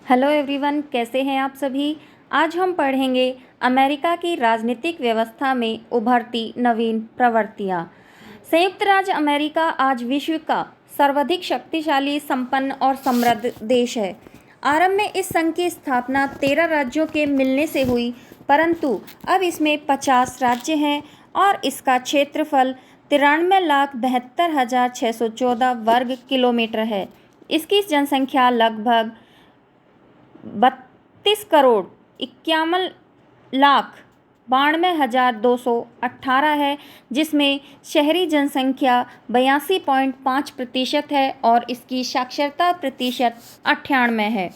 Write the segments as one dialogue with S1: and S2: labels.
S1: Hello everyone, कैसे हैं आप सभी। आज हम पढ़ेंगे अमेरिका की राजनीतिक व्यवस्था में उभरती नवीन प्रवृत्तियां। संयुक्त राज्य अमेरिका आज विश्व का सर्वाधिक शक्तिशाली, संपन्न और समृद्ध देश है। आरंभ में इस संघ की स्थापना 13 राज्यों के मिलने से हुई, परंतु अब इसमें 50 राज्य हैं और इसका क्षेत्रफल 93,72,614 वर्ग किलोमीटर है। इसकी जनसंख्या लगभग 32,51,92,218 है, जिसमें शहरी जनसंख्या 82.5% है और इसकी साक्षरता प्रतिशत 98 है।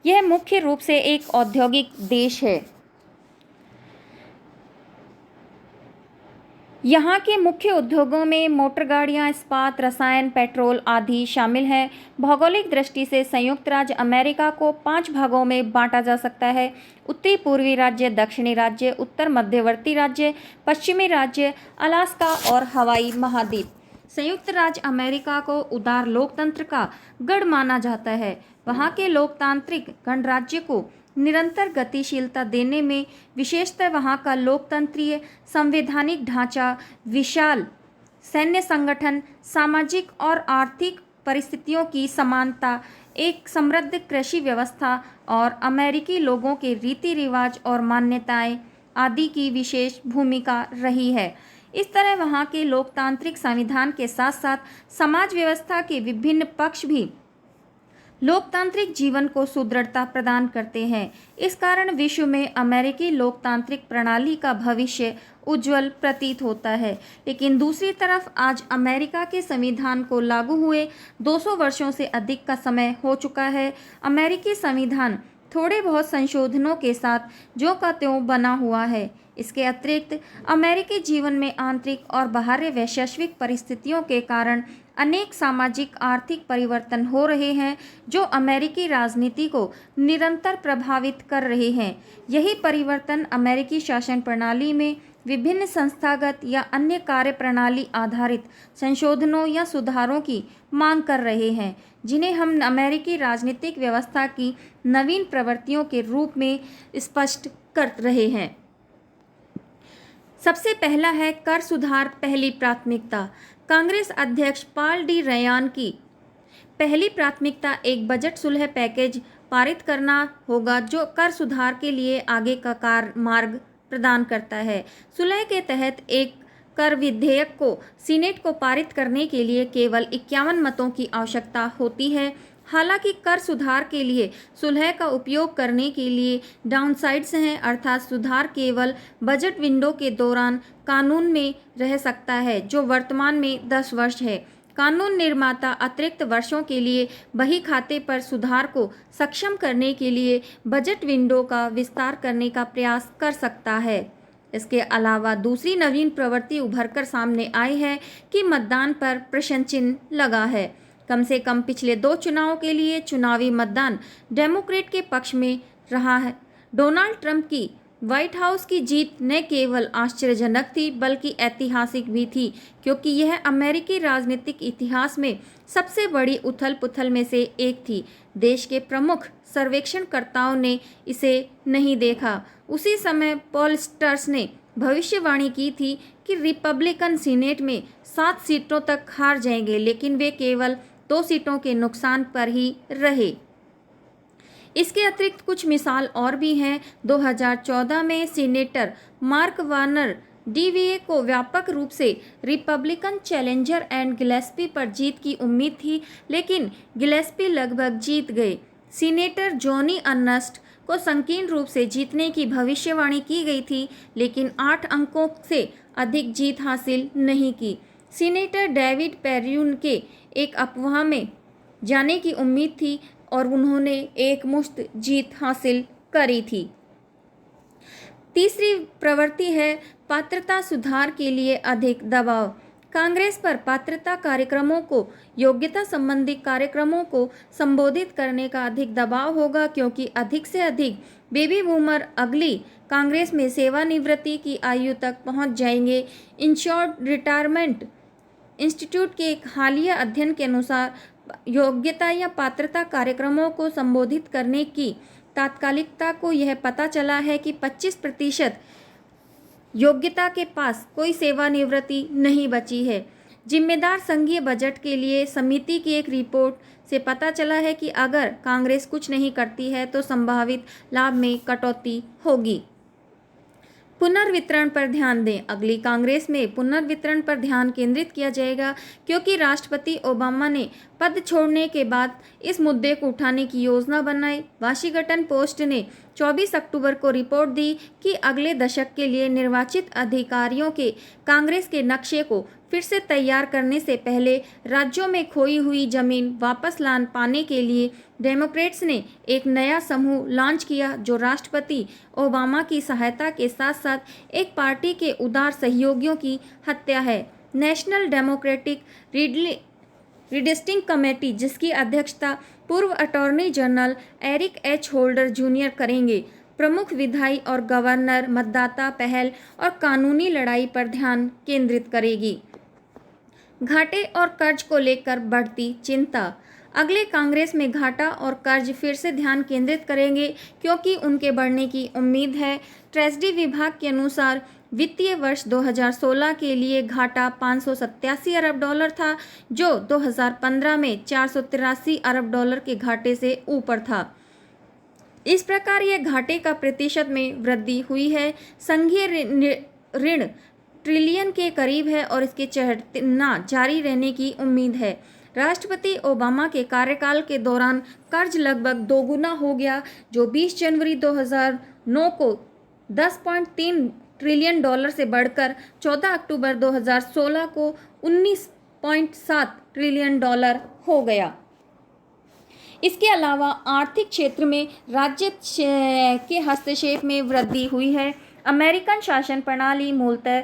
S1: यह मुख्य रूप से एक औद्योगिक देश है। यहाँ के मुख्य उद्योगों में मोटर गाड़ियाँ, इस्पात, रसायन, पेट्रोल आदि शामिल हैं। भौगोलिक दृष्टि से संयुक्त राज्य अमेरिका को 5 भागों में बांटा जा सकता है: उत्तरी पूर्वी राज्य, दक्षिणी राज्य, उत्तर मध्यवर्ती राज्य, पश्चिमी राज्य, अलास्का और हवाई महाद्वीप। संयुक्त राज्य अमेरिका को उदार लोकतंत्र का गढ़ माना जाता है। वहाँ के लोकतांत्रिक गणराज्य को निरंतर गतिशीलता देने में विशेषतः वहाँ का लोकतंत्रीय संवैधानिक ढांचा, विशाल सैन्य संगठन, सामाजिक और आर्थिक परिस्थितियों की समानता, एक समृद्ध कृषि व्यवस्था और अमेरिकी लोगों के रीति रिवाज और मान्यताएं आदि की विशेष भूमिका रही है। इस तरह वहाँ के लोकतांत्रिक संविधान के साथ साथ समाज व्यवस्था के विभिन्न पक्ष भी लोकतांत्रिक जीवन को सुदृढ़ता प्रदान करते हैं। इस कारण विश्व में अमेरिकी लोकतांत्रिक प्रणाली का भविष्य उज्जवल प्रतीत होता है। लेकिन दूसरी तरफ आज अमेरिका के संविधान को लागू हुए 200 वर्षों से अधिक का समय हो चुका है। अमेरिकी संविधान थोड़े बहुत संशोधनों के साथ ज्यों का त्यों बना हुआ है। इसके अतिरिक्त अमेरिकी जीवन में आंतरिक और बाहरी वैश्विक परिस्थितियों के कारण अनेक सामाजिक आर्थिक परिवर्तन हो रहे हैं, जो अमेरिकी राजनीति को निरंतर प्रभावित कर रहे हैं। यही परिवर्तन अमेरिकी शासन प्रणाली में विभिन्न संस्थागत या अन्य कार्यप्रणाली आधारित संशोधनों या सुधारों की मांग कर रहे हैं, जिन्हें हम अमेरिकी राजनीतिक व्यवस्था की नवीन प्रवृत्तियों के रूप में स्पष्ट कर रहे हैं। सबसे पहला है कर सुधार पहली प्राथमिकता। कांग्रेस अध्यक्ष पॉल डी रयान की पहली प्राथमिकता एक बजट सुलह पैकेज पारित करना होगा, जो कर सुधार के लिए आगे का मार्ग प्रदान करता है। सुलह के तहत एक कर विधेयक को सीनेट को पारित करने के लिए केवल 51 मतों की आवश्यकता होती है। हालांकि कर सुधार के लिए सुलह का उपयोग करने के लिए डाउनसाइड्स हैं, अर्थात सुधार केवल बजट विंडो के दौरान कानून में रह सकता है, जो वर्तमान में 10 वर्ष है। कानून निर्माता अतिरिक्त वर्षों के लिए बही खाते पर सुधार को सक्षम करने के लिए बजट विंडो का विस्तार करने का प्रयास कर सकता है। इसके अलावा दूसरी नवीन प्रवृत्ति उभरकर सामने आई है कि मतदान पर प्रश्न चिन्ह लगा है। कम से कम पिछले 2 चुनावों के लिए चुनावी मतदान डेमोक्रेट के पक्ष में रहा है। डोनाल्ड ट्रंप की व्हाइट हाउस की जीत न केवल आश्चर्यजनक थी बल्कि ऐतिहासिक भी थी, क्योंकि यह अमेरिकी राजनीतिक इतिहास में सबसे बड़ी उथल पुथल में से एक थी। देश के प्रमुख सर्वेक्षणकर्ताओं ने इसे नहीं देखा। उसी समय पोलस्टर्स ने भविष्यवाणी की थी कि रिपब्लिकन सीनेट में 7 सीटों तक हार जाएंगे, लेकिन वे केवल 2 सीटों के नुकसान पर ही रहे। इसके अतिरिक्त कुछ मिसाल और भी हैं। 2014 में सीनेटर मार्क वार्नर डीवीए को व्यापक रूप से रिपब्लिकन चैलेंजर एंड गिलेस्पी पर जीत की उम्मीद थी, लेकिन गिलेस्पी लगभग जीत गए। सीनेटर जॉनी अर्नस्ट को संकीर्ण रूप से जीतने की भविष्यवाणी की गई थी, लेकिन 8 अंकों से अधिक जीत हासिल नहीं की। सीनेटर डेविड पेर्यून के एक अफवाह में जाने की उम्मीद थी और उन्होंने एकमुश्त जीत हासिल करी थी। तीसरी प्रवृत्ति है पात्रता सुधार के लिए अधिक दबाव। कांग्रेस पर पात्रता कार्यक्रमों को, योग्यता संबंधी कार्यक्रमों को संबोधित करने का अधिक दबाव होगा, क्योंकि अधिक से अधिक बेबी बूमर अगली कांग्रेस में सेवानिवृत्ति की आयु तक पहुंच जाएंगे। इंश्योर्ड रिटायरमेंट इंस्टीट्यूट के एक हालिया अध्ययन के अनुसार योग्यता या पात्रता कार्यक्रमों को संबोधित करने की तात्कालिकता को यह पता चला है कि 25% योग्यता के पास कोई सेवानिवृत्ति नहीं बची है। जिम्मेदार संघीय बजट के लिए समिति की एक रिपोर्ट से पता चला है कि अगर कांग्रेस कुछ नहीं करती है तो संभावित लाभ में कटौती होगी। पुनर्वितरण पर ध्यान दें। अगली कांग्रेस में पुनर्वितरण पर ध्यान केंद्रित किया जाएगा क्योंकि राष्ट्रपति ओबामा ने पद छोड़ने के बाद इस मुद्दे को उठाने की योजना बनाई। वाशिंगटन पोस्ट ने 24 अक्टूबर को रिपोर्ट दी कि अगले दशक के लिए निर्वाचित अधिकारियों के कांग्रेस के नक्शे को फिर से तैयार करने से पहले राज्यों में खोई हुई जमीन वापस ला पाने के लिए डेमोक्रेट्स ने एक नया समूह लॉन्च किया जो राष्ट्रपति ओबामा की सहायता के साथ साथ एक पार्टी के उदार सहयोगियों की हत्या है। नेशनल डेमोक्रेटिक रिडिस्टिंग कमेटी, जिसकी अध्यक्षता पूर्व attorney general Eric H Holder Junior करेंगे, प्रमुख विधायी और गवर्नर मतदाता पहल और कानूनी लड़ाई पर ध्यान केंद्रित करेगी। घाटे और कर्ज को लेकर बढ़ती चिंता। अगले कांग्रेस में घाटा और कर्ज फिर से ध्यान केंद्रित करेंगे क्योंकि उनके बढ़ने की उम्मीद है। ट्रेजरी विभाग के अनुसार वित्तीय वर्ष 2016 के लिए घाटा 587 अरब डॉलर था, जो 2015 में 483 अरब डॉलर के घाटे से ऊपर था। इस प्रकार यह घाटे का प्रतिशत में वृद्धि हुई है। संघीय ऋण ट्रिलियन के करीब है और इसके चढ़ना जारी रहने की उम्मीद है। राष्ट्रपति ओबामा के कार्यकाल के दौरान कर्ज लगभग दोगुना हो गया, जो 20 जनवरी 2009 को 10.3 ट्रिलियन डॉलर से बढ़कर 14 अक्टूबर 2016 को 19.7 ट्रिलियन डॉलर हो गया। इसके अलावा आर्थिक क्षेत्र में राज्य के हस्तक्षेप में वृद्धि हुई है। अमेरिकन शासन प्रणाली मूलतः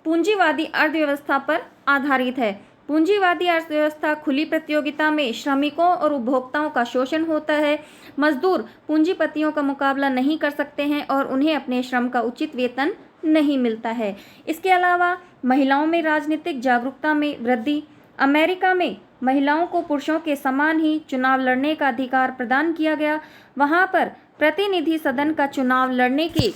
S1: पूंजीवादी अर्थव्यवस्था पर आधारित है। पूंजीवादी अर्थव्यवस्था खुली प्रतियोगिता में श्रमिकों और उपभोक्ताओं का शोषण होता है। मजदूर पूंजीपतियों का मुकाबला नहीं कर सकते हैं और उन्हें अपने श्रम का उचित वेतन नहीं मिलता है। इसके अलावा महिलाओं में राजनीतिक जागरूकता में वृद्धि। अमेरिका में महिलाओं को पुरुषों के समान ही चुनाव लड़ने का अधिकार प्रदान किया गया। वहां पर प्रतिनिधि सदन का चुनाव लड़ने के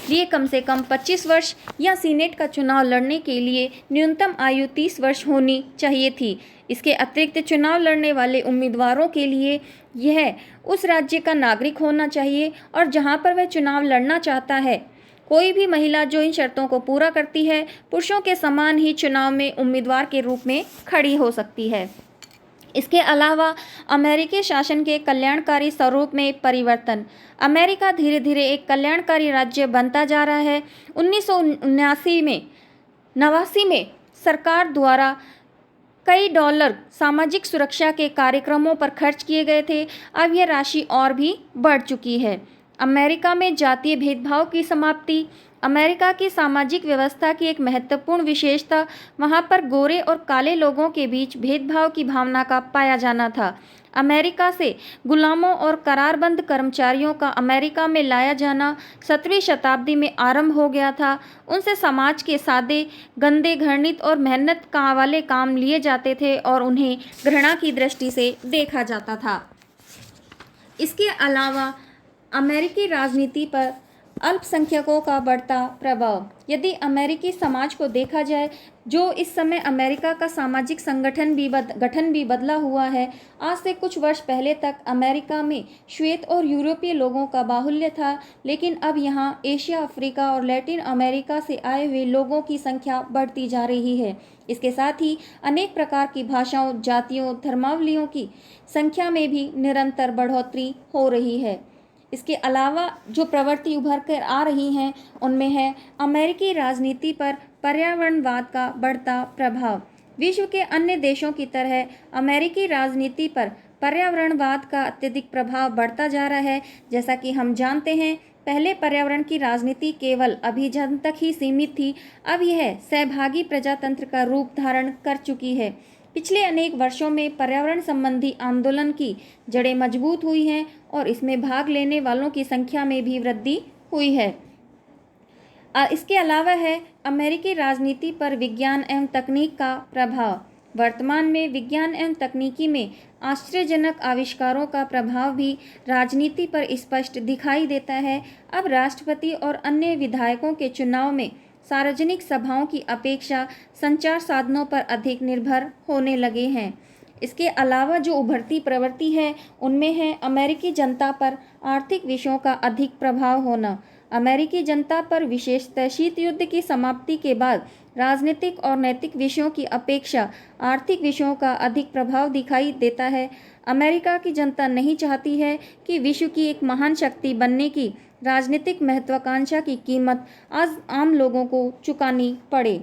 S1: लिए कम से कम 25 वर्ष या सीनेट का चुनाव लड़ने के लिए न्यूनतम आयु 30 वर्ष होनी चाहिए थी। इसके अतिरिक्त चुनाव लड़ने वाले उम्मीदवारों के लिए यह उस राज्य का नागरिक होना चाहिए और जहां पर वह चुनाव लड़ना चाहता है। कोई भी महिला जो इन शर्तों को पूरा करती है, पुरुषों के समान ही चुनाव में उम्मीदवार के रूप में खड़ी हो सकती है। इसके अलावा अमेरिकी शासन के कल्याणकारी स्वरूप में परिवर्तन। अमेरिका धीरे धीरे एक कल्याणकारी राज्य बनता जा रहा है। 1989 में सरकार द्वारा कई डॉलर सामाजिक सुरक्षा के कार्यक्रमों पर खर्च किए गए थे। अब यह राशि और भी बढ़ चुकी है। अमेरिका में जातीय भेदभाव की समाप्ति। अमेरिका की सामाजिक व्यवस्था की एक महत्वपूर्ण विशेषता वहां पर गोरे और काले लोगों के बीच भेदभाव की भावना का पाया जाना था। अमेरिका से गुलामों और करारबंद कर्मचारियों का अमेरिका में लाया जाना 17वीं शताब्दी में आरंभ हो गया था। उनसे समाज के सादे, गंदे, घृणित और मेहनत वाले काम लिए जाते थे और उन्हें घृणा की दृष्टि से देखा जाता था। इसके अलावा अमेरिकी राजनीति पर अल्पसंख्यकों का बढ़ता प्रभाव। यदि अमेरिकी समाज को देखा जाए, जो इस समय अमेरिका का सामाजिक गठन भी बदला हुआ है। आज से कुछ वर्ष पहले तक अमेरिका में श्वेत और यूरोपीय लोगों का बाहुल्य था, लेकिन अब यहाँ एशिया, अफ्रीका और लैटिन अमेरिका से आए हुए लोगों की संख्या बढ़ती जा रही है। इसके साथ ही अनेक प्रकार की भाषाओं, जातियों, धर्मावलियों की संख्या में भी निरंतर बढ़ोतरी हो रही है। इसके अलावा जो प्रवृत्ति उभर कर आ रही हैं, उनमें है अमेरिकी राजनीति पर पर्यावरणवाद का बढ़ता प्रभाव। विश्व के अन्य देशों की तरह अमेरिकी राजनीति पर पर्यावरणवाद का अत्यधिक प्रभाव बढ़ता जा रहा है। जैसा कि हम जानते हैं, पहले पर्यावरण की राजनीति केवल अभिजन तक ही सीमित थी, अब यह सहभागी प्रजातंत्र का रूप धारण कर चुकी है। पिछले अनेक वर्षों में पर्यावरण संबंधी आंदोलन की जड़ें मजबूत हुई हैं और इसमें भाग लेने वालों की संख्या में भी वृद्धि हुई है। इसके अलावा है अमेरिकी राजनीति पर विज्ञान एवं तकनीक का प्रभाव। वर्तमान में विज्ञान एवं तकनीकी में आश्चर्यजनक आविष्कारों का प्रभाव भी राजनीति पर स्पष्ट दिखाई देता है। अब राष्ट्रपति और अन्य विधायकों के चुनाव में सार्वजनिक सभाओं की अपेक्षा संचार साधनों पर अधिक निर्भर होने लगे हैं। इसके अलावा जो उभरती प्रवृत्ति है उनमें है अमेरिकी जनता पर आर्थिक विषयों का अधिक प्रभाव होना। अमेरिकी जनता पर विशेषतः शीत युद्ध की समाप्ति के बाद राजनीतिक और नैतिक विषयों की अपेक्षा आर्थिक विषयों का अधिक प्रभाव दिखाई देता है। अमेरिका की जनता नहीं चाहती है कि विश्व की एक महान शक्ति बनने की राजनीतिक महत्वाकांक्षा की कीमत आज आम लोगों को चुकानी पड़े।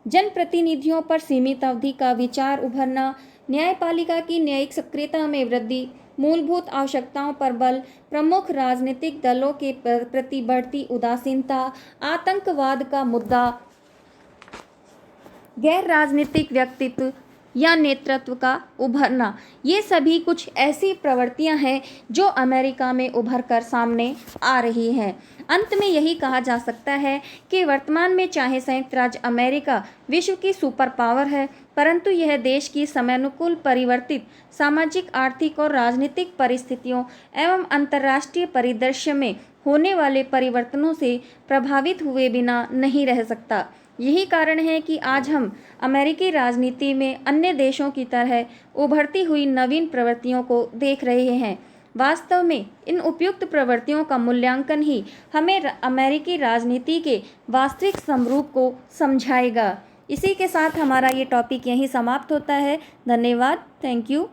S1: जनप्रतिनिधियों पर सीमित अवधि का विचार उभरना, न्यायपालिका की न्यायिक सक्रियता में वृद्धि, मूलभूत आवश्यकताओं पर बल, प्रमुख राजनीतिक दलों के प्रति बढ़ती उदासीनता, आतंकवाद का मुद्दा, गैर राजनीतिक व्यक्तित्व या नेतृत्व का उभरना, ये सभी कुछ ऐसी प्रवृत्तियां हैं जो अमेरिका में उभर कर सामने आ रही हैं। अंत में यही कहा जा सकता है कि वर्तमान में चाहे संयुक्त राज्य अमेरिका विश्व की सुपर पावर है, परंतु यह देश की समयानुकूल परिवर्तित सामाजिक, आर्थिक और राजनीतिक परिस्थितियों एवं अंतर्राष्ट्रीय परिदृश्य में होने वाले परिवर्तनों से प्रभावित हुए बिना नहीं रह सकता। यही कारण है कि आज हम अमेरिकी राजनीति में अन्य देशों की तरह उभरती हुई नवीन प्रवृत्तियों को देख रहे हैं। वास्तव में इन उपयुक्त प्रवृत्तियों का मूल्यांकन ही हमें अमेरिकी राजनीति के वास्तविक स्वरूप को समझाएगा। इसी के साथ हमारा ये टॉपिक यहीं समाप्त होता है। धन्यवाद। Thank you.